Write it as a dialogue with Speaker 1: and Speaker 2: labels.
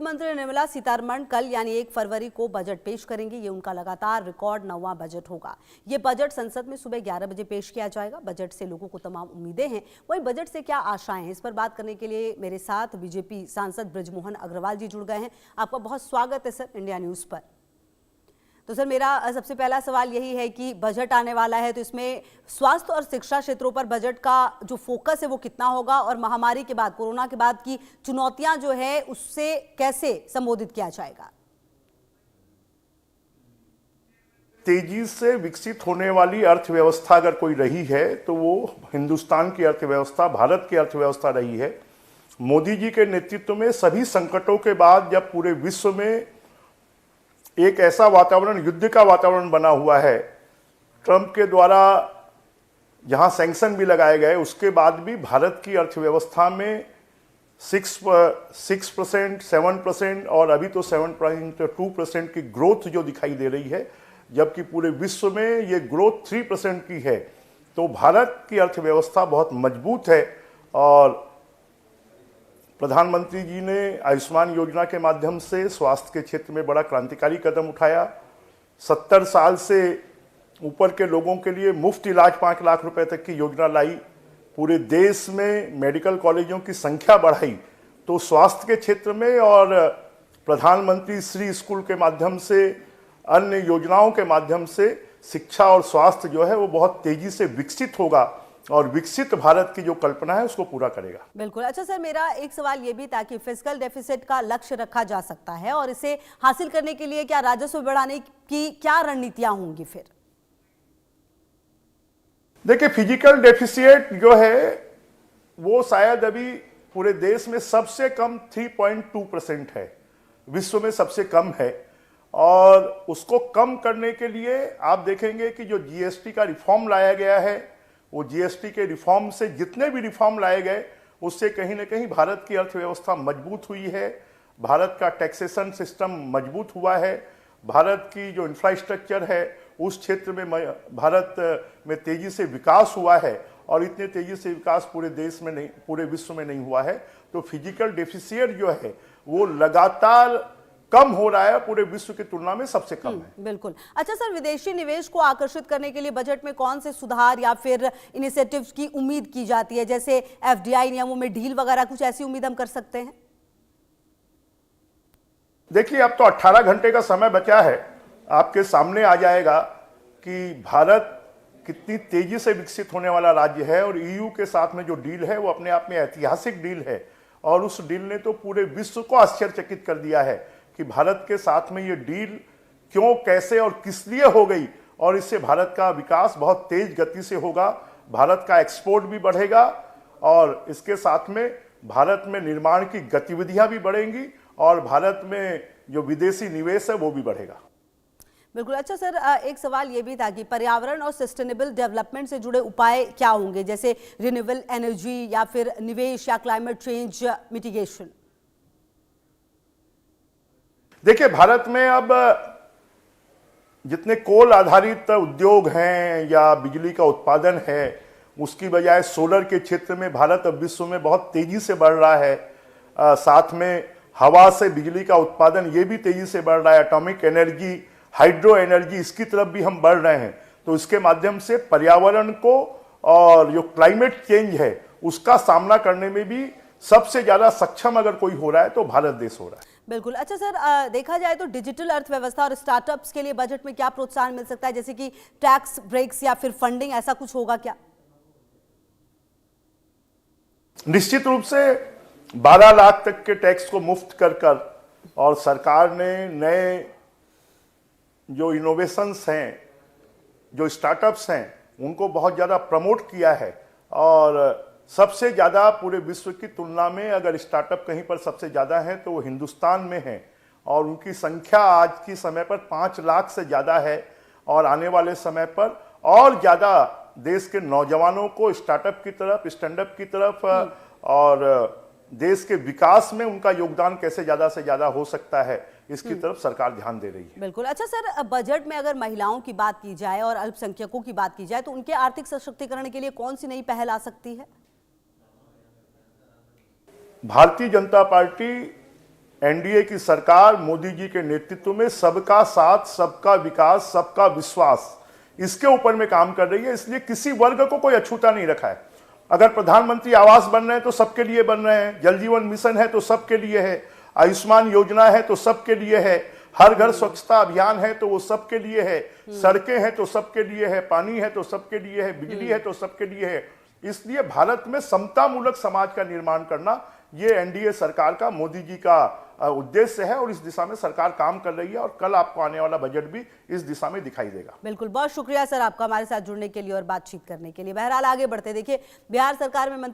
Speaker 1: मंत्री निर्मला सीतारमण कल यानी 1 फरवरी को बजट पेश करेंगे। ये उनका लगातार रिकॉर्ड 9वां बजट होगा। ये बजट संसद में सुबह 11 बजे पेश किया जाएगा। बजट से लोगों को तमाम उम्मीदें हैं, वहीं बजट से क्या आशाएं हैं, इस पर बात करने के लिए मेरे साथ बीजेपी सांसद बृजमोहन अग्रवाल जी जुड़ गए हैं। आपका बहुत स्वागत है सर इंडिया न्यूज पर। तो सर, मेरा सबसे पहला सवाल यही है कि बजट आने वाला है, तो इसमें स्वास्थ्य और शिक्षा क्षेत्रों पर बजट का जो फोकस है वो कितना होगा, और महामारी के बाद, कोरोना के बाद की चुनौतियां जो है उससे कैसे संबोधित किया जाएगा?
Speaker 2: तेजी से विकसित होने वाली अर्थव्यवस्था अगर कोई रही है तो वो हिंदुस्तान की अर्थव्यवस्था, भारत की अर्थव्यवस्था रही है। मोदी जी के नेतृत्व में सभी संकटों के बाद जब पूरे विश्व में एक ऐसा वातावरण, युद्ध का वातावरण बना हुआ है, ट्रंप के द्वारा जहां सैंक्शन भी लगाए गए, उसके बाद भी भारत की अर्थव्यवस्था में 6%, 7% और अभी तो 7.2% की ग्रोथ जो दिखाई दे रही है, जबकि पूरे विश्व में ये ग्रोथ 3% की है। तो भारत की अर्थव्यवस्था बहुत मजबूत है। और प्रधानमंत्री जी ने आयुष्मान योजना के माध्यम से स्वास्थ्य के क्षेत्र में बड़ा क्रांतिकारी कदम उठाया। 70 साल से ऊपर के लोगों के लिए मुफ्त इलाज 5 लाख रुपए तक की योजना लाई। पूरे देश में मेडिकल कॉलेजों की संख्या बढ़ाई। तो स्वास्थ्य के क्षेत्र में और प्रधानमंत्री श्री स्कूल के माध्यम से, अन्य योजनाओं के माध्यम से शिक्षा और स्वास्थ्य जो है वो बहुत तेजी से विकसित होगा और विकसित भारत की जो कल्पना है उसको पूरा करेगा।
Speaker 1: बिल्कुल। अच्छा सर, मेरा एक सवाल ये भी था कि फिस्कल डेफिसिट का लक्ष्य रखा जा सकता है, और इसे हासिल करने के लिए क्या राजस्व बढ़ाने की क्या रणनीतियां होंगी फिर?
Speaker 2: देखिए, फिजिकल डेफिसिट जो है वो शायद अभी पूरे देश में सबसे कम 3.2% है, विश्व में सबसे कम है। और उसको कम करने के लिए आप देखेंगे कि जो जीएसटी का रिफॉर्म लाया गया है, वो जीएसटी के रिफॉर्म से, जितने भी रिफॉर्म लाए गए उससे कहीं ना कहीं भारत की अर्थव्यवस्था मजबूत हुई है। भारत का टैक्सेशन सिस्टम मजबूत हुआ है। भारत की जो इंफ्रास्ट्रक्चर है उस क्षेत्र में भारत में तेजी से विकास हुआ है, और इतने तेजी से विकास पूरे देश में नहीं, पूरे विश्व में नहीं हुआ है। तो फिजिकल डेफिसिट जो है वो लगातार कम हो रहा है, पूरे विश्व की तुलना में सबसे कम है।
Speaker 1: बिल्कुल। अच्छा सर, विदेशी निवेश को आकर्षित करने के लिए बजट में कौन से सुधार या फिर इनिशिएटिव्स की उम्मीद की जाती है? जैसे एफडीआई नियमों में ढील वगैरह, कुछ ऐसी उम्मीद हम कर सकते हैं?
Speaker 2: देखिए, अब तो 18 घंटे का समय बचा है, आपके सामने आ जाएगा कि भारत कितनी तेजी से विकसित होने वाला राज्य है। और ईयू के साथ में जो डील है वो अपने आप में ऐतिहासिक डील है, और उस डील ने तो पूरे विश्व को आश्चर्यचकित कर दिया है कि भारत के साथ में ये डील क्यों, कैसे और किस लिए हो गई। और इससे भारत का विकास बहुत तेज गति से होगा, भारत का एक्सपोर्ट भी बढ़ेगा, और इसके साथ में भारत में निर्माण की गतिविधियां भी बढ़ेंगी, और भारत में जो विदेशी निवेश है वो भी बढ़ेगा।
Speaker 1: बिल्कुल। अच्छा सर, एक सवाल ये भी था कि पर्यावरण और सस्टेनेबल डेवलपमेंट से जुड़े उपाय क्या होंगे, जैसे रिन्यूएबल एनर्जी या फिर निवेश या क्लाइमेट चेंज मिटिगेशन?
Speaker 2: देखिए, भारत में अब जितने कोल आधारित उद्योग हैं या बिजली का उत्पादन है, उसकी बजाय सोलर के क्षेत्र में भारत अब विश्व में बहुत तेजी से बढ़ रहा है। साथ में हवा से बिजली का उत्पादन ये भी तेजी से बढ़ रहा है। एटॉमिक एनर्जी, हाइड्रो एनर्जी, इसकी तरफ भी हम बढ़ रहे हैं। तो इसके माध्यम से पर्यावरण को और जो क्लाइमेट चेंज है उसका सामना करने में भी सबसे ज्यादा सक्षम अगर कोई हो रहा है तो भारत देश हो रहा है।
Speaker 1: बिल्कुल। अच्छा सर, देखा जाए तो डिजिटल अर्थव्यवस्था और स्टार्टअप्स के लिए बजट में क्या प्रोत्साहन मिल सकता है, जैसे कि टैक्स ब्रेक्स या फिर फंडिंग, ऐसा कुछ होगा क्या?
Speaker 2: निश्चित रूप से 12 लाख तक के टैक्स को मुफ्त कर और सरकार ने नए जो इनोवेशंस हैं, जो स्टार्टअप्स हैं, उनको बहुत ज़्यादा प्रमोट किया है। और सबसे ज़्यादा पूरे विश्व की तुलना में अगर स्टार्टअप कहीं पर सबसे ज़्यादा है तो वो हिंदुस्तान में है, और उनकी संख्या आज की समय पर 5 लाख से ज़्यादा है। और आने वाले समय पर और ज़्यादा देश के नौजवानों को स्टार्टअप की तरफ, स्टैंडअप की तरफ और देश के विकास में उनका योगदान कैसे ज़्यादा से ज़्यादा हो सकता है, इसकी तरफ सरकार ध्यान दे रही है।
Speaker 1: बिल्कुल। अच्छा सर, बजट में अगर महिलाओं की बात की जाए और अल्पसंख्यकों की बात की जाए तो उनके आर्थिक सशक्तिकरण के लिए कौन सी नई पहल आ सकती है?
Speaker 2: भारतीय जनता पार्टी एनडीए की सरकार मोदी जी के नेतृत्व में सबका साथ, सबका विकास, सबका विश्वास, इसके ऊपर में काम कर रही है। इसलिए किसी वर्ग को कोई अछूता नहीं रखा है। अगर प्रधानमंत्री आवास बन रहे हैं तो सबके लिए बन रहे हैं, जल जीवन मिशन है तो सबके लिए है, आयुष्मान योजना है तो सबके लिए है, हर घर स्वच्छता अभियान है तो वो सबके लिए है, सड़कें हैं तो सबके लिए है, पानी है तो सबके लिए है, बिजली है तो सबके लिए है। इसलिए भारत में समतामूलक समाज का निर्माण करना ये एनडीए सरकार का, मोदी जी का उद्देश्य है और इस दिशा में सरकार काम कर रही है और कल आपको आने वाला बजट भी इस दिशा में दिखाई देगा।
Speaker 1: बिल्कुल, बहुत शुक्रिया सर आपका हमारे साथ जुड़ने के लिए और बातचीत करने के लिए। बहरहाल आगे बढ़ते, देखिए बिहार सरकार में मंत्री